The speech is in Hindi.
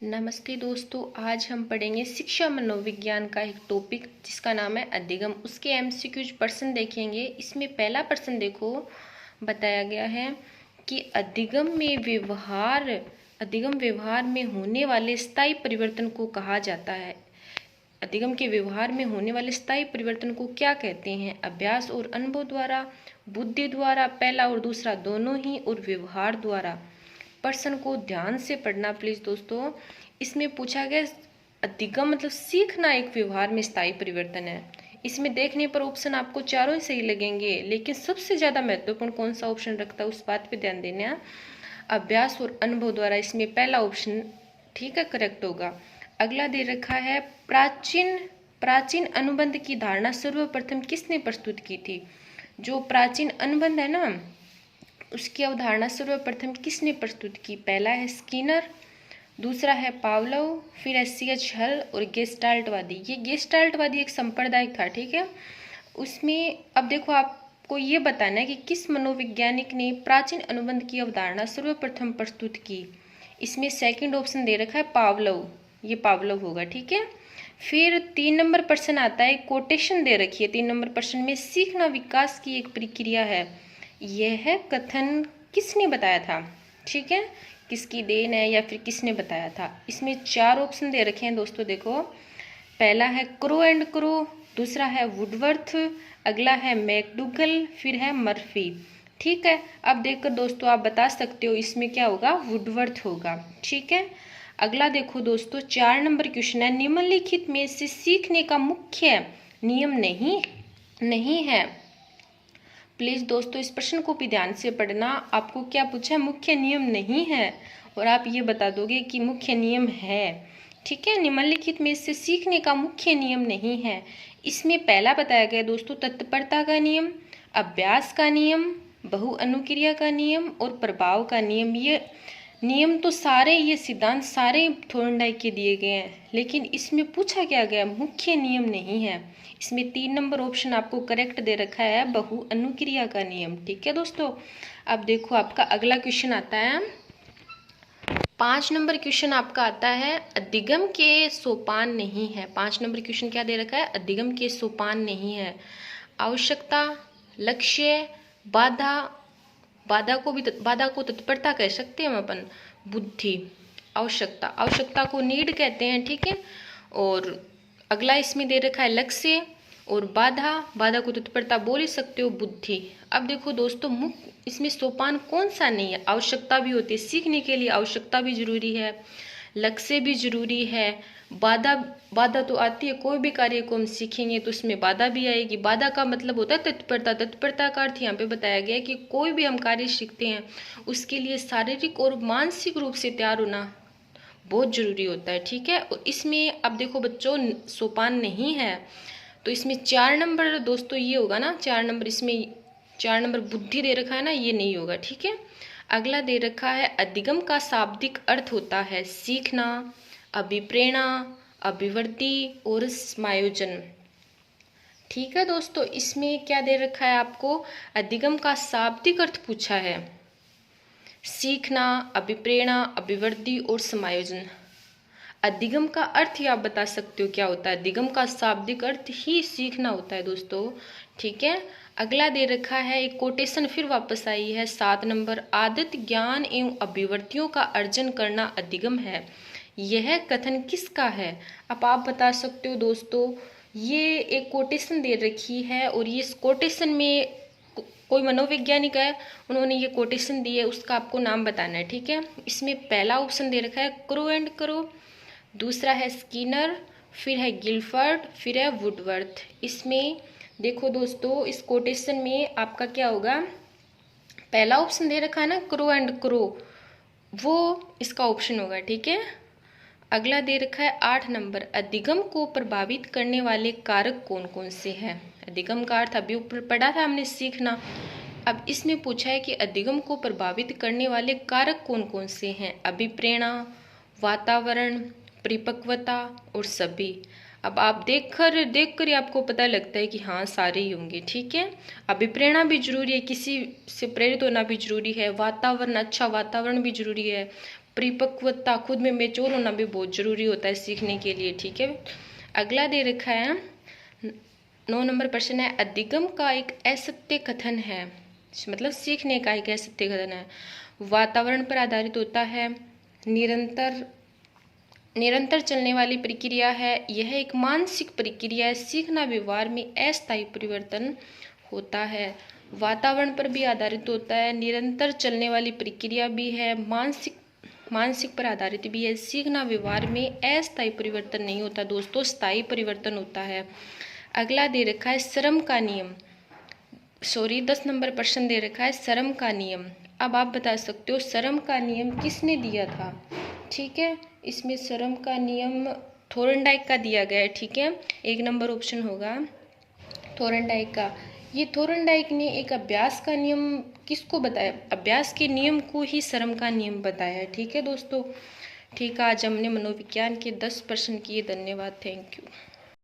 नमस्ते दोस्तों, आज हम पढ़ेंगे शिक्षा मनोविज्ञान का एक टॉपिक जिसका नाम है अधिगम। उसके एमसीक्यूज प्रश्न देखेंगे। इसमें पहला प्रश्न देखो, बताया गया है कि अधिगम व्यवहार में होने वाले स्थायी परिवर्तन को कहा जाता है। अधिगम के व्यवहार में होने वाले स्थायी परिवर्तन को क्या कहते हैं? अभ्यास और अनुभव द्वारा, बुद्धि द्वारा, पहला और दूसरा दोनों ही, और व्यवहार द्वारा। प्रश्न को ध्यान से पढ़ना प्लीज दोस्तों। इसमें पूछा गया अधिगम मतलब सीखना एक व्यवहार में स्थायी परिवर्तन है। इसमें देखने पर ऑप्शन आपको चारों ही सही लगेंगे, लेकिन सबसे ज्यादा महत्वपूर्ण कौन सा ऑप्शन रखता है उस बात पे ध्यान देना। अभ्यास और अनुभव द्वारा, इसमें पहला ऑप्शन ठीक है, करेक्ट होगा। अगला दे रखा है प्राचीन अनुबंध की धारणा सर्वप्रथम किसने प्रस्तुत की थी? जो प्राचीन अनुबंध है ना, उसकी अवधारणा सर्वप्रथम किसने प्रस्तुत की? पहला है स्किनर, दूसरा है पावलोव, फिर है सीएच हल और गेस्टाल्टवादी। ये गेस्टाल्टवादी एक संप्रदाय था, ठीक है। उसमें अब देखो, आपको ये बताना है कि किस मनोवैज्ञानिक ने प्राचीन अनुबंध की अवधारणा सर्वप्रथम प्रस्तुत की। इसमें सेकंड ऑप्शन दे रखा है पावलोव, ये पावलोव होगा, ठीक है। फिर 3 नंबर प्रश्न आता है, कोटेशन दे रखी है 3 नंबर प्रश्न में, सीखना विकास की एक प्रक्रिया है। यह कथन किसने बताया था? ठीक है, किसकी देन है या फिर किसने बताया था? इसमें 4 ऑप्शन दे रखे हैं दोस्तों, देखो। पहला है क्रो एंड क्रो, दूसरा है वुडवर्थ, अगला है मैकडूगल, फिर है मर्फी। ठीक है, अब देखकर दोस्तों आप बता सकते हो इसमें क्या होगा, वुडवर्थ होगा, ठीक है। अगला देखो दोस्तों, 4 नंबर क्वेश्चन है, निम्नलिखित में से सीखने का मुख्य नियम नहीं है। प्लीज दोस्तों इस प्रश्न को भी ध्यान से पढ़ना। आपको क्या पूछा है? मुख्य नियम नहीं है, और आप ये बता दोगे कि मुख्य नियम है, ठीक है। निम्नलिखित में से सीखने का मुख्य नियम नहीं है। इसमें पहला बताया गया दोस्तों तत्परता का नियम, अभ्यास का नियम, बहुअनुक्रिया का नियम और प्रभाव का नियम। ये नियम तो सारे, ये सिद्धांत सारे थॉर्नडाइक के दिए गए हैं, लेकिन इसमें पूछा क्या गया, मुख्य नियम नहीं है। इसमें 3 नंबर ऑप्शन आपको करेक्ट दे रखा है, बहुअनुक्रिया का नियम, ठीक है दोस्तों। अब देखो आपका अगला क्वेश्चन आता है, 5 नंबर क्वेश्चन आपका आता है, अधिगम के सोपान नहीं है। 5 नंबर क्वेश्चन क्या दे रखा है? अधिगम के सोपान नहीं है। आवश्यकता, लक्ष्य, बाधा को तत्परता कह सकते हैं हम अपन, बुद्धि। आवश्यकता को नीड कहते हैं, ठीक है। और अगला इसमें दे रखा है लक्ष्य, और बाधा को तत्परता बोल ही सकते हो, बुद्धि। अब देखो दोस्तों, मुख्य इसमें सोपान कौन सा नहीं है? आवश्यकता भी होती है, सीखने के लिए आवश्यकता भी जरूरी है, लक्ष्य भी जरूरी है, बाधा तो आती है, कोई भी कार्य को हम सीखेंगे तो उसमें बाधा भी आएगी। बाधा का मतलब होता है तत्परता का अर्थ यहाँ पे बताया गया है कि कोई भी हम कार्य सीखते हैं उसके लिए शारीरिक और मानसिक रूप से तैयार होना बहुत जरूरी होता है, ठीक है। और इसमें अब देखो बच्चों, सोपान नहीं है, तो इसमें 4 नंबर दोस्तों ये होगा ना, 4 नंबर, इसमें 4 नंबर बुद्धि दे रखा है ना, ये नहीं होगा, ठीक है। अगला दे रखा है, अधिगम का शाब्दिक अर्थ होता है सीखना, अभिप्रेरणा, अभिवृद्धि और समायोजन। ठीक है दोस्तों, इसमें क्या दे रखा है आपको, अधिगम का शाब्दिक अर्थ पूछा है, सीखना, अभिप्रेरणा, अभिवृद्धि और समायोजन। अधिगम का अर्थ ही आप बता सकते हो क्या होता है? अधिगम का शाब्दिक अर्थ ही सीखना होता है दोस्तों, ठीक है। अगला दे रखा है, एक कोटेशन फिर वापस आई है, 7 नंबर, आदत, ज्ञान एवं अभिवृत्तियों का अर्जन करना अधिगम है। यह कथन किसका है? अब आप बता सकते हो दोस्तों, ये एक कोटेशन दे रखी है, और ये इस कोटेशन में कोई मनोवैज्ञानिक है, उन्होंने ये कोटेशन दी है, उसका आपको नाम बताना है, ठीक है। इसमें पहला ऑप्शन दे रखा है क्रो एंड क्रो, दूसरा है स्किनर, फिर है गिलफर्ड, फिर है वुडवर्थ। इसमें देखो दोस्तों, इस कोटेशन में आपका क्या होगा, पहला ऑप्शन दे रखा है ना क्रो एंड क्रो, वो इसका ऑप्शन होगा, ठीक है। अगला दे रखा है 8 नंबर, अधिगम को प्रभावित करने वाले कारक कौन कौन से हैं? अधिगम का अर्थ अभी ऊपर पढ़ा था हमने, सीखना। अब इसमें पूछा है कि अधिगम को प्रभावित करने वाले कारक कौन कौन से हैं? अभिप्रेरणा, वातावरण, परिपक्वता और सभी। अब आप देखकर ही आपको पता लगता है कि हाँ सारे ही होंगे, ठीक है। अभिप्रेरणा भी जरूरी है, किसी से प्रेरित होना भी जरूरी है, वातावरण, अच्छा वातावरण भी जरूरी है, परिपक्वता, खुद में मेच्योर होना भी बहुत जरूरी होता है सीखने के लिए। ठीक है, अगला दे रखा है 9 नंबर प्रश्न है, अधिगम का एक असत्य कथन है, मतलब सीखने का एक असत्य कथन है, वातावरण पर आधारित होता है, निरंतर चलने वाली प्रक्रिया है, यह एक मानसिक प्रक्रिया है, सीखना व्यवहार में अस्थायी परिवर्तन होता है। वातावरण पर भी आधारित होता है, निरंतर चलने वाली प्रक्रिया भी है, मानसिक पर आधारित भी है, सीखना व्यवहार में अस्थायी परिवर्तन नहीं होता दोस्तों, स्थायी परिवर्तन होता है। अगला दे रखा है श्रम का नियम, 10 नंबर प्रश्न दे रखा है श्रम का नियम। अब आप बता सकते हो श्रम का नियम किसने दिया था। ठीक है, इसमें श्रम का नियम थोर्नडाइक का दिया गया है। ठीक है, 1 नंबर ऑप्शन होगा थोर्नडाइक का। ये थोर्नडाइक ने एक अभ्यास का नियम किसको बताया, अभ्यास के नियम को ही श्रम का नियम बताया है। ठीक है दोस्तों, ठीक है, आज हमने मनोविज्ञान के 10 प्रश्न किए। धन्यवाद, थैंक यू।